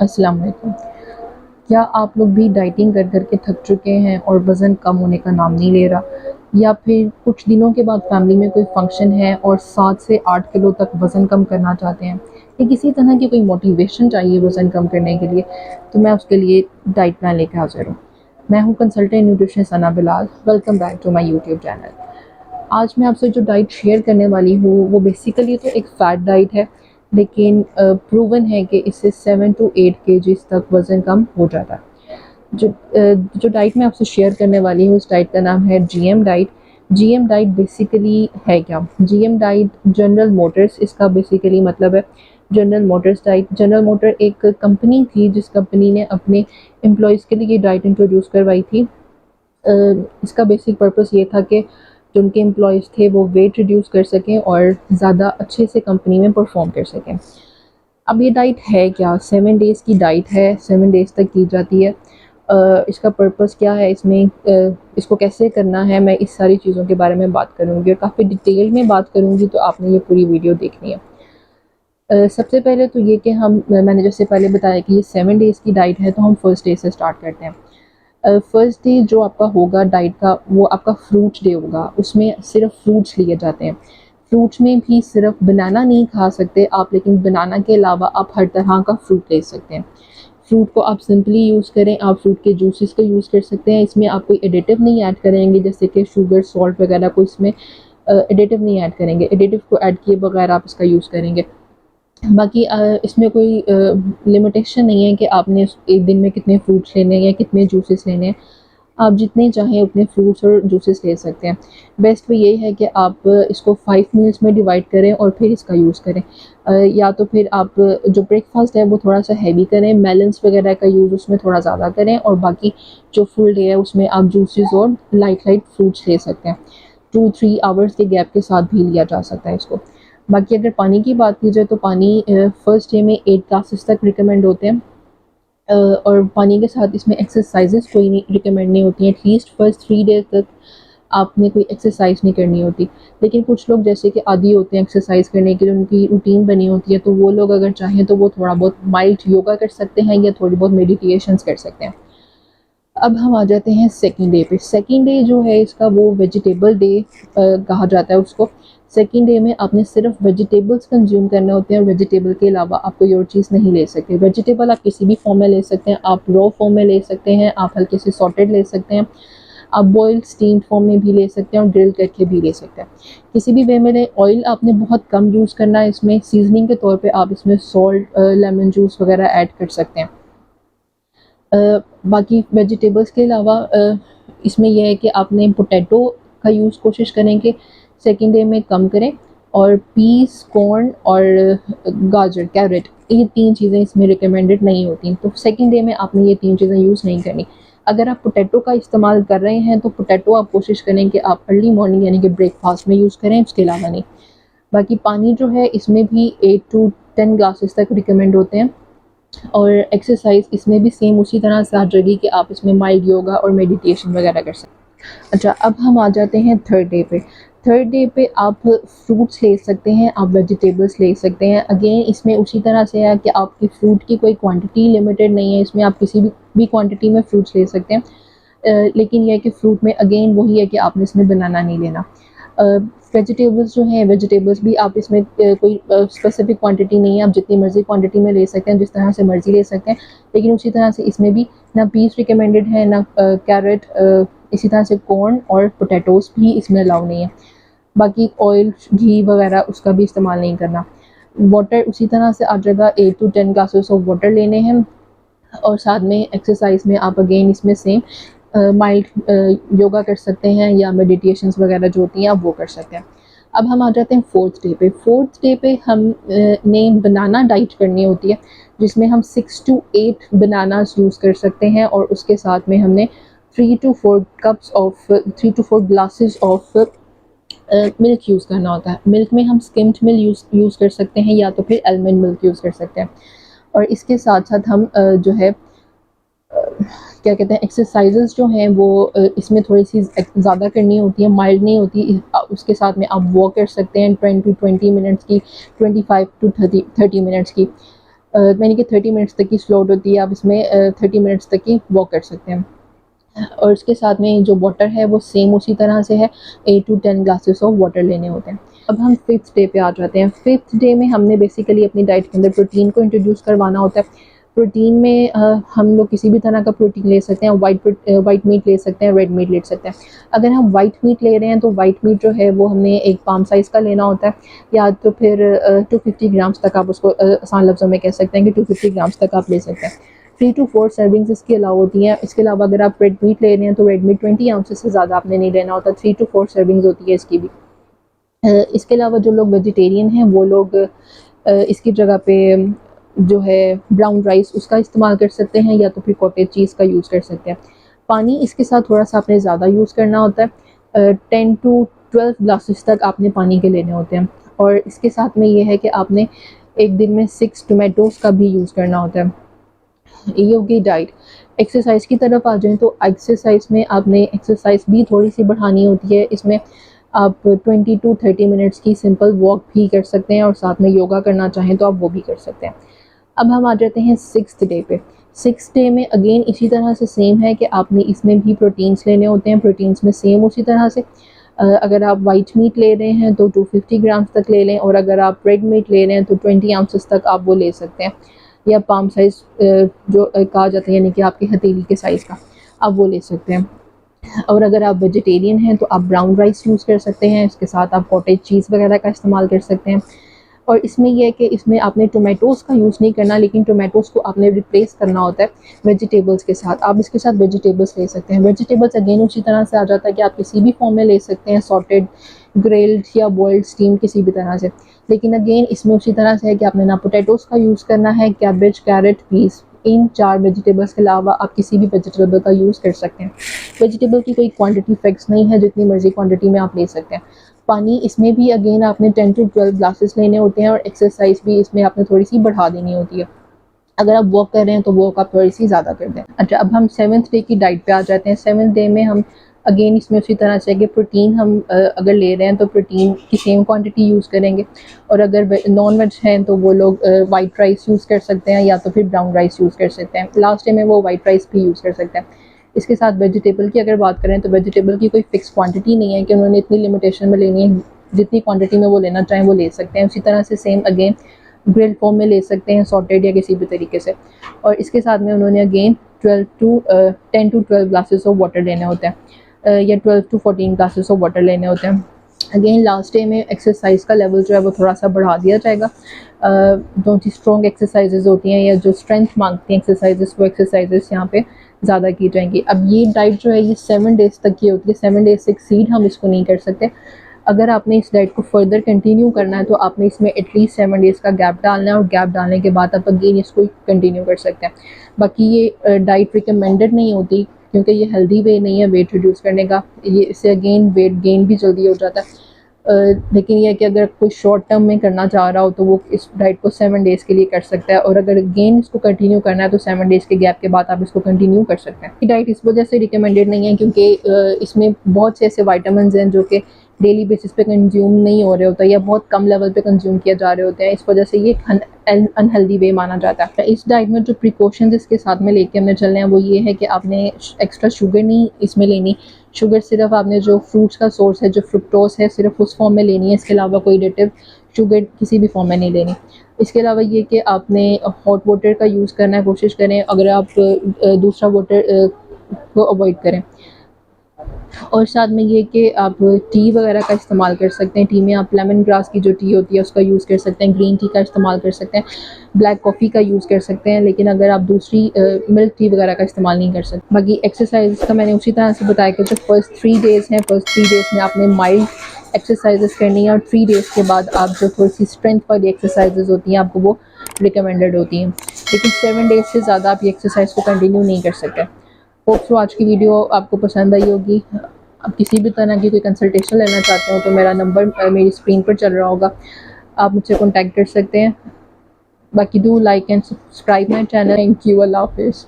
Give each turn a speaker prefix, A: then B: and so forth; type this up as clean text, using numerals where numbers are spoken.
A: अस्सलाम वालेकुम। क्या आप लोग भी डाइटिंग कर कर के थक चुके हैं और वज़न कम होने का नाम नहीं ले रहा? या फिर कुछ दिनों के बाद फैमिली में कोई फ़ंक्शन है और 7 से 8 किलो तक वज़न कम करना चाहते हैं, या किसी तरह की कोई मोटिवेशन चाहिए वज़न कम करने के लिए, तो मैं उसके लिए डाइट प्लान लेके हाज़िर हूँ। मैं हूँ consultant nutritionist Sana Bilal. Welcome back to my YouTube channel. आज मैं आपसे जो डाइट शेयर करने वाली हूँ वो बेसिकली तो एक फ़ैट डाइट है, लेकिन प्रूवन है कि इससे 7 टू 8 केजीज़ तक वज़न कम हो जाता है। जो डाइट मैं आपसे शेयर करने वाली हूँ, उस डाइट का नाम है GM diet. GM diet basically है क्या? जीएम डाइट जनरल मोटर्स, इसका बेसिकली मतलब है general Motors diet. General motor एक कंपनी थी जिस कंपनी ने अपने एम्प्लॉयज़ के लिए ये डाइट इंट्रोड्यूस करवाई थी। इसका बेसिक पर्पस ये था कि जो उनके एम्प्लॉयज़ थे वो वेट रिड्यूस कर सकें और ज़्यादा अच्छे से कंपनी में परफॉर्म कर सकें। अब ये डाइट है क्या? 7 डेज़ की डाइट है, 7 डेज़ तक की जाती है। इसका पर्पस क्या है, इसमें इसको कैसे करना है, मैं इस सारी चीज़ों के बारे में बात करूँगी और काफ़ी डिटेल में बात करूँगी, तो आपने ये पूरी वीडियो देखनी है। सबसे पहले तो ये कि मैंने जैसे पहले बताया कि ये 7 डेज़ की डाइट है, तो हम फर्स्ट डे से स्टार्ट करते हैं। फर्स्ट डे जो आपका होगा डाइट का, वो आपका फ्रूट डे होगा। उसमें सिर्फ फ्रूट्स लिए जाते हैं। फ्रूट्स में भी सिर्फ बनाना नहीं खा सकते आप, लेकिन बनाना के अलावा आप हर तरह का फ्रूट ले सकते हैं। फ्रूट को आप सिंपली यूज़ करें, आप फ्रूट के जूसेस को यूज़ कर सकते हैं। इसमें आप कोई एडिटिव नहीं ऐड करेंगे, जैसे कि शुगर, सॉल्ट वगैरह को इसमें एडिटिव नहीं ऐड करेंगे। एडिटिव को ऐड किए बगैर आप इसका यूज़ करेंगे। बाकी इसमें कोई लिमिटेशन नहीं है कि आपने एक दिन में कितने फ्रूट्स लेने हैं या कितने जूसेस लेने हैं। आप जितने चाहें उतने फ्रूट्स और जूसेस ले सकते हैं। बेस्ट तो ये है कि आप इसको 5 मील्स में डिवाइड करें और फिर इसका यूज़ करें। या तो फिर आप जो ब्रेकफास्ट है वो थोड़ा सा हैवी करें, मेलन्स वगैरह का यूज़ उसमें थोड़ा ज़्यादा करें, और बाकी जो फुल डे है उसमें आप जूसेस और लाइट फ्रूट्स ले सकते हैं। 2-3 आवर्स के गैप के साथ भी लिया जा सकता है इसको। बाकी अगर पानी की बात की जाए तो पानी फर्स्ट डे में 8 ग्लासेस तक रिकमेंड होते हैं। और पानी के साथ इसमें एक्सरसाइजेस कोई नहीं रिकमेंड नहीं होती हैं। एटलीस्ट फर्स्ट 3 डेज़ तक आपने कोई एक्सरसाइज नहीं करनी होती। लेकिन कुछ लोग जैसे कि आदी होते हैं एक्सरसाइज करने के लिए, उनकी रूटीन बनी होती है, तो वो लोग अगर चाहें तो वो थोड़ा बहुत माइल्ड योगा कर सकते हैं या थोड़ी बहुत मेडिटेशंस कर सकते हैं। अब हम आ जाते हैं सेकंड डे पे। सेकंड डे जो है इसका वो वेजिटेबल डे कहा जाता है उसको। सेकंड डे में आपने सिर्फ वेजिटेबल्स कंज्यूम करने होते हैं और वेजिटेबल के अलावा आप कोई और चीज़ नहीं ले सकते। वेजिटेबल आप किसी भी फॉर्म में ले सकते हैं, आप रॉ फॉर्म में ले सकते हैं, आप हल्के से सॉटेड ले सकते हैं, आप बॉइल्ड स्टीम्ड फॉर्म में भी ले सकते हैं और ग्रिल करके भी ले सकते हैं। किसी भी वे में लें। ऑयल आपने बहुत कम यूज़ करना है इसमें। सीजनिंग के तौर पे आप इसमें सॉल्ट, लेमन जूस वगैरह ऐड कर सकते हैं। बाकी वेजिटेबल्स के अलावा इसमें यह है कि आपने पोटैटो का यूज़ कोशिश करें कि सेकंड डे में कम करें, और पीस, कॉर्न और गाजर, कैरेट, ये 3 चीज़ें इसमें रिकमेंडेड नहीं होती। तो सेकंड डे में आपने ये 3 चीज़ें यूज़ नहीं करनी। अगर आप पोटैटो का इस्तेमाल कर रहे हैं तो पोटैटो आप कोशिश करें कि आप अर्ली मॉर्निंग यानी कि ब्रेकफास्ट में यूज़ करें, उसके अलावा नहीं। बाकी पानी जो है इसमें भी 8 टू 10 ग्लासेस तक रिकमेंड होते हैं। और एक्सरसाइज इसमें भी सेम उसी तरह से आ जाएगी कि आप इसमें माइल्ड योगा और मेडिटेशन वगैरह कर सकते हैं। अच्छा, अब हम आ जाते हैं थर्ड डे पे। थर्ड डे पे आप फ्रूट्स ले सकते हैं, आप वेजिटेबल्स ले सकते हैं। अगेन इसमें उसी तरह से है कि आपकी फ्रूट की कोई क्वांटिटी लिमिटेड नहीं है, इसमें आप किसी भी क्वांटिटी में फ्रूट्स ले सकते हैं। लेकिन यह है कि फ्रूट में अगेन वही है कि आपने इसमें बनाना नहीं लेना। वेजिटेबल्स जो हैं, वेजिटेबल्स भी आप इसमें कोई स्पेसिफिक क्वांटिटी नहीं है, आप जितनी मर्ज़ी क्वांटिटी में ले सकते हैं, जिस तरह से मर्ज़ी ले सकते हैं। लेकिन उसी तरह से इसमें भी ना पीस रिकमेंडेड है, ना कैरेट, इसी तरह से कॉर्न और पोटैटोज़ भी इसमें अलाउ नहीं है। बाकी ऑयल, घी वगैरह उसका भी इस्तेमाल नहीं करना। वाटर उसी तरह से आप जगह 8 टू 10 ग्लासेस ऑफ वाटर लेने हैं, और साथ में एक्सरसाइज में आप अगेन इसमें सेम माइल्ड योगा कर सकते हैं या मेडिटेशंस वगैरह जो होती हैं आप वो कर सकते हैं। अब हम आ जाते हैं फोर्थ डे पे। फोर्थ डे पे हम ने बनाना डाइट करनी होती है, जिसमें हम 6 टू 8 बनानास यूज़ कर सकते हैं, और उसके साथ में हमने 3 to 4 glasses of milk use करना होता है। मिल्क में हम स्किम्ड मिल्क यूज़ कर सकते हैं या तो फिर आलमंड मिल्क यूज़ कर सकते हैं। और इसके साथ साथ हम जो है क्या कहते हैं, एक्सरसाइजेस जो हैं वो इसमें थोड़ी सी ज़्यादा करनी होती है, माइल्ड नहीं होती। उसके साथ में आप वॉक कर सकते हैं 10 टू 20 मिनट्स की, 25 टू 30 मिनट्स की। यानी कि 30 मिनट्स तक की स्लोट होती है, आप इसमें 30 मिनट्स तक की वॉक कर सकते हैं। और इसके साथ में जो वाटर है वो सेम उसी तरह से है, 8 टू 10 ग्लासेस ऑफ वाटर लेने होते हैं। अब हम 5th डे पे आ जाते हैं। 5th डे में हमने बेसिकली अपनी डाइट के अंदर प्रोटीन को इंट्रोड्यूस करवाना होता है। प्रोटीन में हम लोग किसी भी तरह का प्रोटीन ले सकते हैं, वाइट मीट ले सकते हैं, रेड मीट ले सकते हैं। अगर हम वाइट मीट ले रहे हैं तो वाइट मीट जो है वो हमें एक पाम साइज़ का लेना होता है, या तो फिर 250 ग्राम्स तक, आप उसको आसान लफ्ज़ों में कह सकते हैं कि 250 ग्राम्स तक आप ले सकते हैं। 3 टू 4 सर्विंग्स इसके अलावा होती हैं। इसके अलावा अगर आप रेड मीट ले रहे हैं तो रेड मीट 20 आउंसेस से ज़्यादा आपने नहीं लेना होता, 3 टू 4 सर्विंग्स होती है इसकी भी। इसके अलावा जो लोग वेजिटेरियन हैं वो लोग इसकी जगह पे जो है ब्राउन राइस उसका इस्तेमाल कर सकते हैं, या तो फिर कॉटेज चीज़ का यूज़ कर सकते हैं। पानी इसके साथ थोड़ा सा आपने ज़्यादा यूज़ करना होता है, 10 टू 12 ग्लासेस तक आपने पानी के लेने होते हैं। और इसके साथ में ये है कि आपने एक दिन में 6 टोमेटोज़ का भी यूज़ करना होता है। ये होगी डाइट। एक्सरसाइज की तरफ आ जाएँ तो एक्सरसाइज में आपने एक्सरसाइज भी थोड़ी-सी बढ़ानी होती है। इसमें आप 20 टू 30 मिनट्स की सिंपल वॉक भी कर सकते हैं, और साथ में योगा करना चाहें तो आप वो भी कर सकते हैं। अब हम आ जाते हैं 6th डे पे। 6th डे में अगेन इसी तरह से सेम है कि आपने इसमें भी प्रोटीन्स लेने होते हैं। प्रोटीन्स में सेम उसी तरह से अगर आप वाइट मीट ले रहे हैं तो 250 ग्राम्स तक ले लें, और अगर आप रेड मीट ले रहे हैं तो 20 आउंसेस तक आप वो ले सकते हैं, या पाम साइज़ जो कहा जाता है, यानी कि आपकी हथेली के साइज़ का, आप वो ले सकते हैं। और अगर आप वेजिटेरियन हैं तो आप ब्राउन राइस यूज़ कर सकते हैं, इसके साथ आप कॉटेज चीज़ वगैरह का इस्तेमाल कर सकते हैं। और इसमें यह है कि इसमें आपने टोमेटोज़ का यूज़ नहीं करना, लेकिन टोमेटोज़ को आपने रिप्लेस करना होता है वेजिटेबल्स के साथ। आप इसके साथ वेजिटेबल्स ले सकते हैं। वेजिटेबल्स अगेन उसी तरह से आ जाता है कि आप किसी भी फॉर्म में ले सकते हैं, सॉटेड, ग्रिल्ड या बॉइल्ड, स्टीम, किसी भी तरह से। लेकिन अगेन इसमें उसी तरह से है कि आपने ना पोटैटोज़ का यूज़ करना है, कैबेज, कैरेट, पीस, इन 4 वेजिटेबल्स के अलावा आप किसी भी वेजिटेबल का यूज़ कर सकते हैं। वेजिटेबल की कोई क्वांटिटी फिक्स नहीं है, जितनी मर्ज़ी क्वांटिटी में आप ले सकते हैं। पानी इसमें भी अगेन आपने 10 टू 12 ग्लासेस लेने होते हैं, और एक्सरसाइज भी इसमें आपने थोड़ी-सी बढ़ा देनी होती है। अगर आप वॉक कर रहे हैं तो वॉक आप थोड़ी-सी ज़्यादा कर दें। अच्छा, अब हम 7th डे की डाइट पे आ जाते हैं। 7th डे में हम अगेन इसमें उसी तरह से है कि प्रोटीन हम अगर ले रहे हैं तो प्रोटीन की सेम क्वांटिटी यूज़ करेंगे, और अगर नॉन वेज हैं तो वो लोग वाइट राइस यूज़ कर सकते हैं, या तो फिर ब्राउन राइस यूज़ कर सकते हैं। लास्ट डे में वो वाइट राइस भी यूज़ कर सकते हैं। इसके साथ वेजिटेबल की अगर बात करें तो वेजिटेबल की कोई फ़िक्स क्वांटिटी नहीं है कि उन्होंने इतनी लिमिटेशन में लेनी है, जितनी क्वांटिटी में वो लेना चाहें वो ले सकते हैं। उसी तरह से सेम अगेन ग्रिल्ड फॉर्म में ले सकते हैं, सॉटेड या किसी भी तरीके से। और इसके साथ में उन्होंने again 10 to 12 glasses of water लेने होते हैं, या 12 टू 14 ग्लासेस ऑफ वाटर लेने होते हैं। अगेन लास्ट डे में एक्सरसाइज का लेवल जो है वो थोड़ा सा बढ़ा दिया जाएगा। जो सी स्ट्रॉन्ग एक्सरसाइजेज होती हैं या जो स्ट्रेंथ मांगती हैं एक्सरसाइजेज, वो एक्सरसाइजेज यहाँ पे ज़्यादा की जाएंगी। अब ये डाइट जो है ये 7 डेज़ तक की होती है। 7 डेज़ से एक्सीड हम इसको नहीं कर सकते। अगर आपने इस डाइट को फर्दर कंटिन्यू करना है तो आपने इसमें एटलीस्ट 7 डेज़ का गैप डालना है, और गैप डालने के बाद आप अगेन इसको कंटिन्यू कर सकते हैं। बाकी ये डाइट रिकमेंडेड नहीं होती, क्योंकि ये हेल्दी वे नहीं है वेट रिड्यूस करने का। ये इससे अगेन वेट गेन भी जल्दी हो जाता है। लेकिन ये है कि अगर कोई शॉर्ट टर्म में करना चाह रहा हो तो वो इस डाइट को 7 डेज़ के लिए कर सकता है, और अगर अगेन इसको कंटिन्यू करना है तो 7 डेज़ के गैप के बाद आप इसको कंटिन्यू कर सकते हैं। ये डाइट इस वजह से रिकमेंडेड नहीं है क्योंकि इसमें बहुत से ऐसे विटामिन्स हैं जो कि डेली बेसिस पे कंज्यूम नहीं हो रहे होता, या बहुत कम लेवल पे कंज्यूम किया जा रहे होते हैं। इस वजह से ये अनहेल्दी वे माना जाता है। इस डाइट में जो प्रिकॉशंस इसके साथ में लेके हमें चलने हैं वो ये है कि आपने एक्स्ट्रा शुगर नहीं इसमें लेनी। शुगर सिर्फ आपने जो फ्रूट्स का सोर्स है, जो फ्रुक्टोज है, सिर्फ उस फॉर्म में लेनी है। इसके अलावा कोई एडिटिव शुगर किसी भी फॉर्म में नहीं लेनी। इसके अलावा ये कि आपने हॉट वाटर का यूज़ करना है, कोशिश करें। अगर आप दूसरा वाटर को अवॉइड करें। और साथ में ये कि आप टी वगैरह का इस्तेमाल कर सकते हैं। टी में आप लेमन ग्रास की जो टी होती है उसका यूज़ कर सकते हैं, ग्रीन टी का इस्तेमाल कर सकते हैं, ब्लैक कॉफ़ी का यूज़ कर सकते हैं। लेकिन अगर आप दूसरी मिल्क टी वगैरह का इस्तेमाल नहीं कर सकते। बाकी एक्सरसाइज का मैंने उसी तरह से बताया कि जो फर्स्ट 3 डेज़ हैं, फर्स्ट 3 डेज़ में आपने माइल्ड एक्सरसाइजेस करनी है, और 3 डेज़ के बाद आप जो थोड़ी सी स्ट्रेंथ वाली एक्सरसाइजेज होती हैं आपको वो रिकमेंडेड होती हैं। लेकिन 7 डेज़ से ज़्यादा आप ये एक्सरसाइज को कंटिन्यू नहीं कर सकते। होप सो आज की वीडियो आपको पसंद आई होगी। आप किसी भी तरह की कोई कंसल्टेशन लेना चाहते हो तो मेरा नंबर मेरी स्क्रीन पर चल रहा होगा, आप मुझसे कॉन्टैक्ट कर सकते हैं। बाकी do like and subscribe my channel. Thank you. अल्लाह हाफिज़।